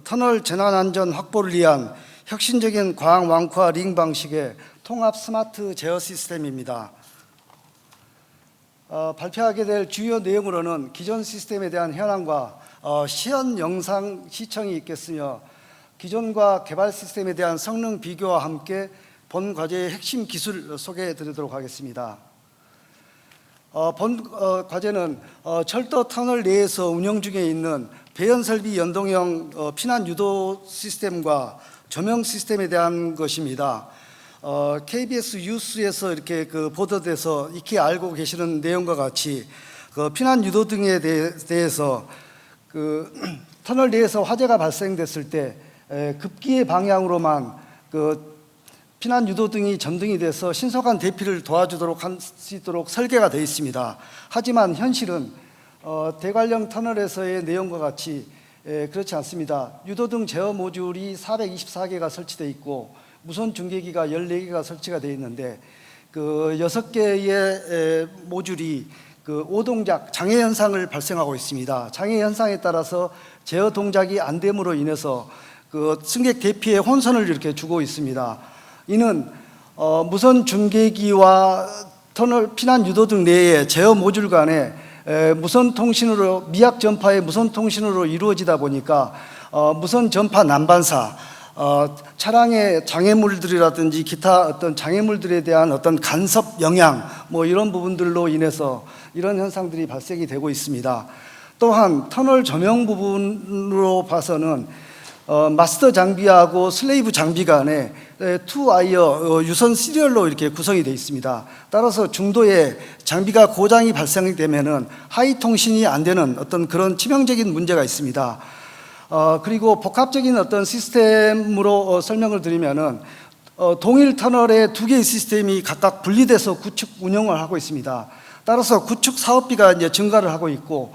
터널 재난안전 확보를 위한 혁신적인 광 왕쿠아 링 방식의 통합 스마트 제어 시스템입니다. 발표하게 될 주요 내용으로는 기존 시스템에 대한 현황과 시연 영상 시청이 있겠으며, 기존과 개발 시스템에 대한 성능 비교와 함께 본 과제의 핵심 기술 소개해 드리도록 하겠습니다. 본 과제는 철도 터널 내에서 운영 중에 있는 배연 설비 연동형 피난 유도 시스템과 조명 시스템에 대한 것입니다. KBS 뉴스에서 이렇게 보도돼서 익히 알고 계시는 내용과 같이 피난 유도 등에 대해서 터널 내에서 화재가 발생됐을 때 급기의 방향으로만 피난 유도등이 전등이 돼서 신속한 대피를 도와주도록 할 수 있도록 설계가 되어 있습니다. 하지만 현실은 대관령 터널에서의 내용과 같이 그렇지 않습니다. 유도등 제어 모듈이 424개가 설치되어 있고 무선 중계기가 14개가 설치가 되어 있는데 6개의 모듈이 오동작 장애 현상을 발생하고 있습니다. 장애 현상에 따라서 제어 동작이 안 됨으로 인해서 승객 대피에 혼선을 이렇게 주고 있습니다. 이는 무선 중계기와 터널 피난 유도등 내에 제어 모듈 간에 무선 통신으로 미약 전파의 무선 통신으로 이루어지다 보니까 무선 전파 난반사, 차량의 장애물들이라든지 기타 어떤 장애물들에 대한 어떤 간섭 영향 이런 부분들로 인해서 이런 현상들이 발생이 되고 있습니다. 또한 터널 조명 부분으로 봐서는 마스터 장비하고 슬레이브 장비 간에 투와이어 유선 시리얼로 이렇게 구성이 되어 있습니다. 따라서 중도에 장비가 고장이 발생되면은 하이 통신이 안 되는 어떤 그런 치명적인 문제가 있습니다. 그리고 복합적인 어떤 시스템으로 설명을 드리면은 동일 터널에 2개의 시스템이 각각 분리돼서 구축 운영을 하고 있습니다. 따라서 구축 사업비가 이제 증가를 하고 있고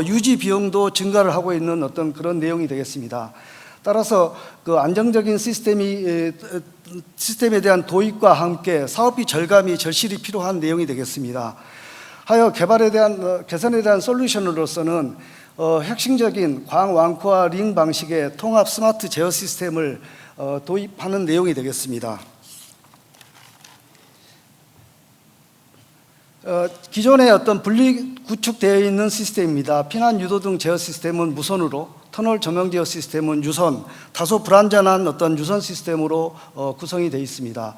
유지 비용도 증가를 하고 있는 어떤 그런 내용이 되겠습니다. 따라서 안정적인 시스템에 대한 도입과 함께 사업비 절감이 절실히 필요한 내용이 되겠습니다. 하여 개발에 대한 개선에 대한 솔루션으로서는 혁신적인 광 왕쿠아 링 방식의 통합 스마트 제어 시스템을 도입하는 내용이 되겠습니다. 기존의 어떤 분리 구축되어 있는 시스템입니다. 피난 유도등 제어 시스템은 무선으로, 터널 조명 제어 시스템은 유선, 다소 불안전한 어떤 유선 시스템으로 구성이 되어 있습니다.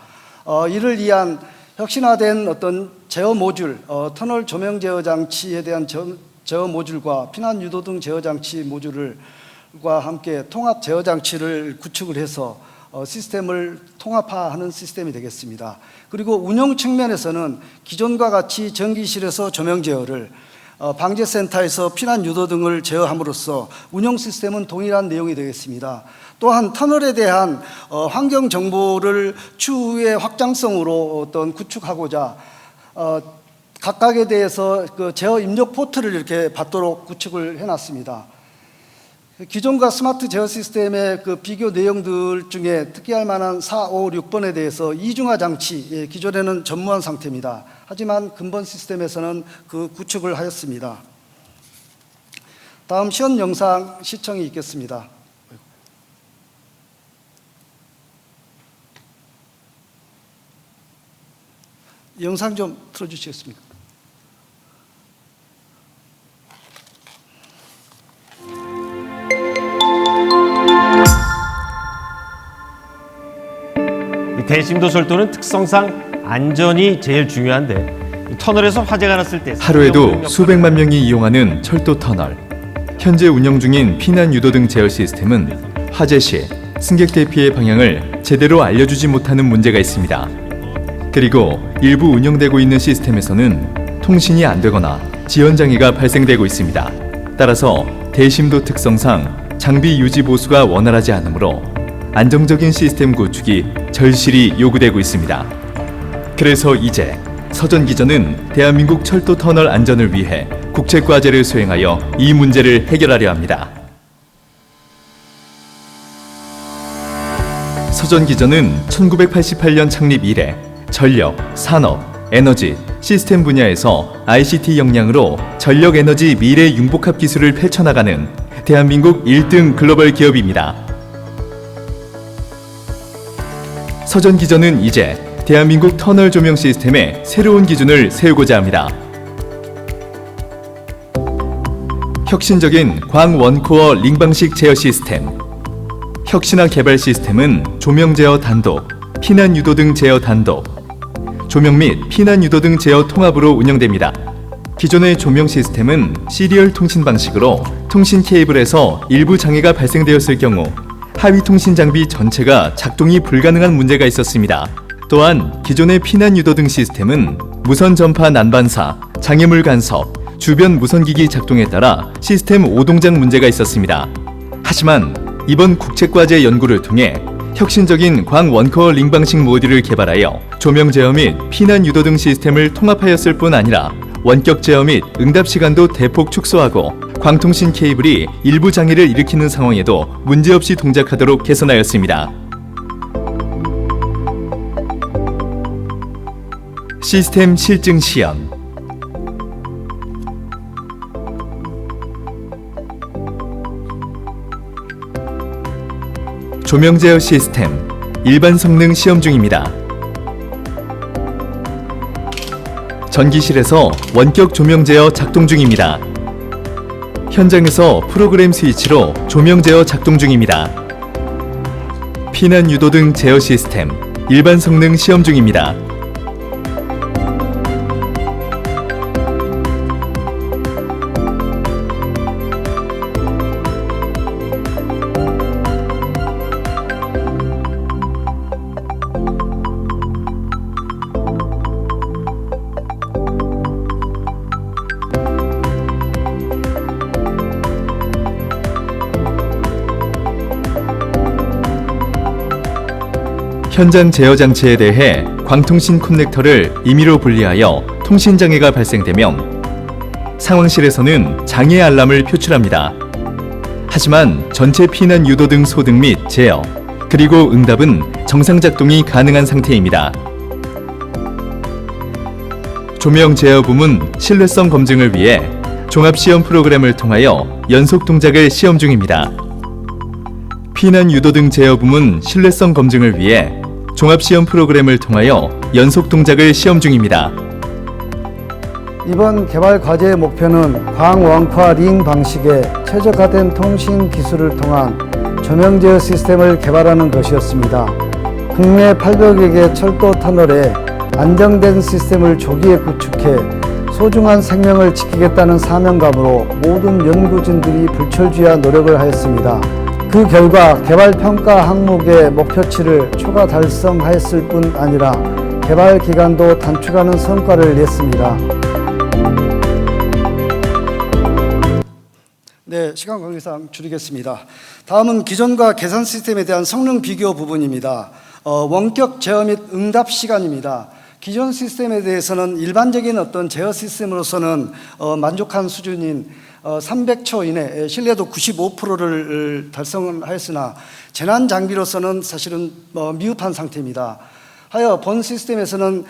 이를 위한 혁신화된 어떤 제어 모듈, 터널 조명 제어 장치에 대한 제어 모듈과 피난 유도등 제어 장치 모듈과 함께 통합 제어 장치를 구축을 해서 시스템을 통합화하는 시스템이 되겠습니다. 그리고 운영 측면에서는 기존과 같이 전기실에서 조명 제어를, 방재센터에서 피난 유도등을 제어함으로써 운영 시스템은 동일한 내용이 되겠습니다. 또한 터널에 대한 환경 정보를 추후의 확장성으로 구축하고자 각각에 대해서 제어 입력 포트를 이렇게 받도록 구축을 해놨습니다. 기존과 스마트 제어 시스템의 비교 내용들 중에 특기할 만한 4, 5, 6번에 대해서 이중화 장치, 기존에는 전무한 상태입니다. 하지만 근본 시스템에서는 구축을 하였습니다. 다음 시연 영상 시청이 있겠습니다. 영상 좀 틀어주시겠습니까? 대심도 철도는 특성상 안전이 제일 중요한데 터널에서 화재가 났을 때 하루에도 수백만 명이 이용하는 철도 터널. 현재 운영 중인 피난 유도등 제어 시스템은 화재 시 승객 대피의 방향을 제대로 알려주지 못하는 문제가 있습니다. 그리고 일부 운영되고 있는 시스템에서는 통신이 안 되거나 지연 장애가 발생되고 있습니다. 따라서 대심도 특성상 장비 유지 보수가 원활하지 않으므로 안정적인 시스템 구축이 절실히 요구되고 있습니다. 그래서 이제 서전기전은 대한민국 철도 터널 안전을 위해 국책과제를 수행하여 이 문제를 해결하려 합니다. 서전기전은 1988년 창립 이래 전력, 산업, 에너지, 시스템 분야에서 ICT 역량으로 전력 에너지 미래 융복합 기술을 펼쳐나가는 대한민국 1등 글로벌 기업입니다. 서전기전은 이제 대한민국 터널 조명 시스템의 새로운 기준을 세우고자 합니다. 혁신적인 광원코어 링 방식 제어 시스템. 혁신화 개발 시스템은 조명 제어 단독, 피난 유도 등 제어 단독, 조명 및 피난 유도 등 제어 통합으로 운영됩니다. 기존의 조명 시스템은 시리얼 통신 방식으로 통신 케이블에서 일부 장애가 발생되었을 경우 하위 통신 장비 전체가 작동이 불가능한 문제가 있었습니다. 또한 기존의 피난 유도 등 시스템은 무선 전파 난반사, 장애물 간섭, 주변 무선기기 작동에 따라 시스템 오동작 문제가 있었습니다. 하지만 이번 국책과제 연구를 통해 혁신적인 광원코어 링 방식 모듈을 개발하여 조명 제어 및 피난 유도 등 시스템을 통합하였을 뿐 아니라 원격 제어 및 응답 시간도 대폭 축소하고 광통신 케이블이 일부 장애를 일으키는 상황에도 문제없이 동작하도록 개선하였습니다. 시스템 실증 시연. 조명 제어 시스템 일반 성능 시험 중입니다. 전기실에서 원격 조명 제어 작동 중입니다. 현장에서 프로그램 스위치로 조명 제어 작동 중입니다. 피난 유도 등 제어 시스템 일반 성능 시험 중입니다. 현장 제어 장치에 대해 광통신 커넥터를 임의로 분리하여 통신 장애가 발생되면 상황실에서는 장애 알람을 표출합니다. 하지만 전체 피난 유도 등 소등 및 제어, 그리고 응답은 정상 작동이 가능한 상태입니다. 조명 제어 부문 신뢰성 검증을 위해 종합시험 프로그램을 통하여 연속 동작을 시험 중입니다. 피난 유도 등 제어 부문 신뢰성 검증을 위해 종합시험 프로그램을 통하여 연속 동작을 시험 중입니다. 이번 개발 과제의 목표는 광원코어 링 방식의 최적화된 통신 기술을 통한 조명 제어 시스템을 개발하는 것이었습니다. 국내 800여 개 철도 터널에 안정된 시스템을 조기에 구축해 소중한 생명을 지키겠다는 사명감으로 모든 연구진들이 불철주야 노력을 하였습니다. 그 결과 개발평가 항목의 목표치를 초과 달성하였을 뿐 아니라 개발 기간도 단축하는 성과를 냈습니다. 네, 시간 관계상 줄이겠습니다. 다음은 기존과 개선 시스템에 대한 성능 비교 부분입니다. 원격 제어 및 응답 시간입니다. 기존 시스템에 대해서는 일반적인 어떤 제어 시스템으로서는 만족한 수준인 300초 이내 신뢰도 95%를 달성하였으나 재난 장비로서는 사실은 미흡한 상태입니다. 하여 본 시스템에서는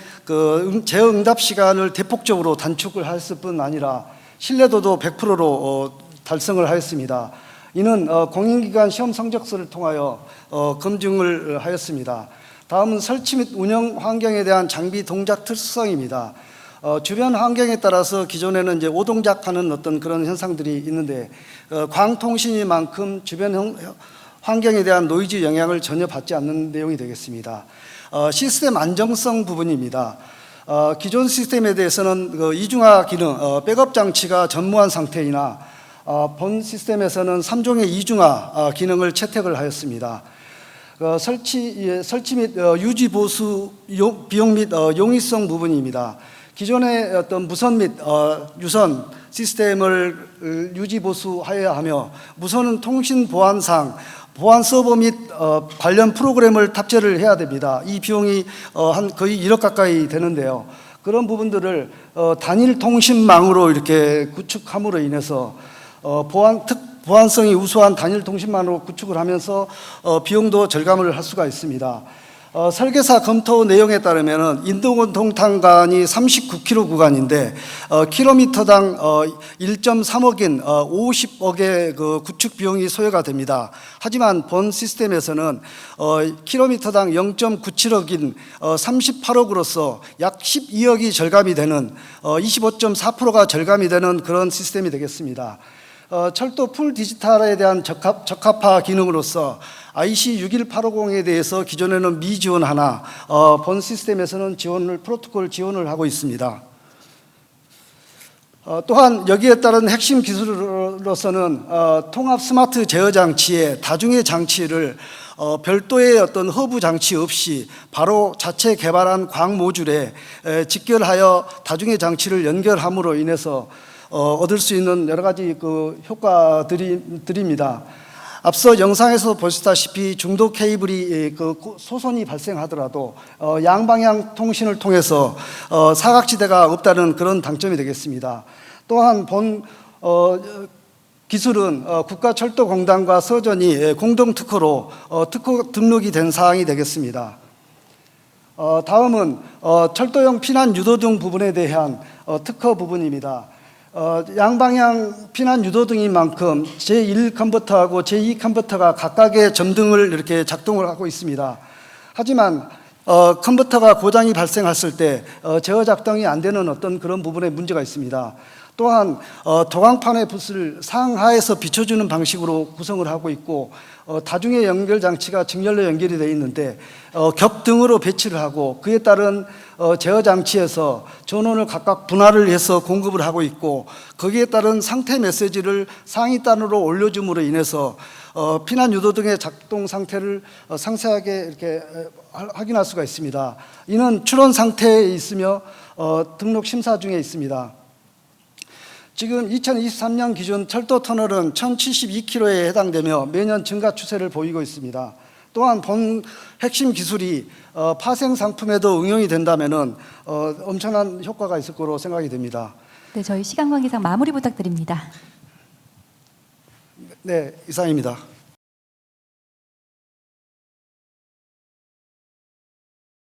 제어 응답 시간을 대폭적으로 단축을 했을 뿐 아니라 신뢰도도 100%로 달성을 하였습니다. 이는 공인기관 시험 성적서를 통하여 검증을 하였습니다. 다음은 설치 및 운영 환경에 대한 장비 동작 특성입니다. 주변 환경에 따라서 기존에는 이제 오동작하는 어떤 그런 현상들이 있는데 광통신이만큼 주변 환경에 대한 노이즈 영향을 전혀 받지 않는 내용이 되겠습니다. 시스템 안정성 부분입니다. 기존 시스템에 대해서는 이중화 기능, 백업 장치가 전무한 상태이나 본 시스템에서는 3종의 이중화 기능을 채택을 하였습니다. 설치 및 유지 보수 비용 및 용이성 부분입니다. 기존의 어떤 무선 및 유선 시스템을 유지 보수하여야 하며 무선은 통신 보안상 보안 서버 및 관련 프로그램을 탑재를 해야 됩니다. 이 비용이 한 거의 1억 가까이 되는데요. 그런 부분들을 단일 통신망으로 이렇게 구축함으로 인해서 보안성이 우수한 단일 통신망으로 구축을 하면서 비용도 절감을 할 수가 있습니다. 설계사 검토 내용에 따르면 인도군 동탄간이 39km 구간인데 킬로미터당 1.3억인 50억의 그 구축 비용이 소요가 됩니다. 하지만 본 시스템에서는 킬로미터당 0.97억인 38억으로서 약 12억이 절감이 되는 25.4%가 절감이 되는 그런 시스템이 되겠습니다. 철도 풀 디지털에 대한 적합화 기능으로서 IC 61850에 대해서 기존에는 미지원하나 본 시스템에서는 프로토콜 지원을 하고 있습니다. 또한 여기에 따른 핵심 기술로서는 통합 스마트 제어 장치의 다중의 장치를 별도의 어떤 허브 장치 없이 바로 자체 개발한 광 모듈에 직결하여 다중의 장치를 연결함으로 인해서 얻을 수 있는 여러 가지 그 효과들입니다. 앞서 영상에서 보시다시피 중도 케이블이 그 소손이 발생하더라도 양방향 통신을 통해서 사각지대가 없다는 그런 장점이 되겠습니다. 또한 본 기술은 국가철도공단과 서전이 공동 특허로 특허 등록이 된 사항이 되겠습니다. 다음은 철도용 피난 유도등 부분에 대한 특허 부분입니다. 양방향 피난 유도등인 만큼 제1 컨버터하고 제2 컨버터가 각각의 점등을 이렇게 작동을 하고 있습니다. 하지만 컨버터가 고장이 발생했을 때 제어 작동이 안 되는 어떤 그런 부분에 문제가 있습니다. 또한 도광판의 붓을 상하에서 비춰주는 방식으로 구성을 하고 있고 다중의 연결 장치가 직렬로 연결이 되어 있는데 겹등으로 배치를 하고 그에 따른 제어 장치에서 전원을 각각 분할을 해서 공급을 하고 있고 거기에 따른 상태 메시지를 상위 단으로 올려줌으로 인해서 피난 유도 등의 작동 상태를 상세하게 이렇게 확인할 수가 있습니다. 이는 출원 상태에 있으며 등록 심사 중에 있습니다. 지금 2023년 기준 철도 터널은 1072km에 해당되며 매년 증가 추세를 보이고 있습니다. 또한 본 핵심 기술이 파생 상품에도 응용이 된다면 엄청난 효과가 있을 거로 생각이 됩니다. 네, 저희 시간 관계상 마무리 부탁드립니다. 네, 이상입니다.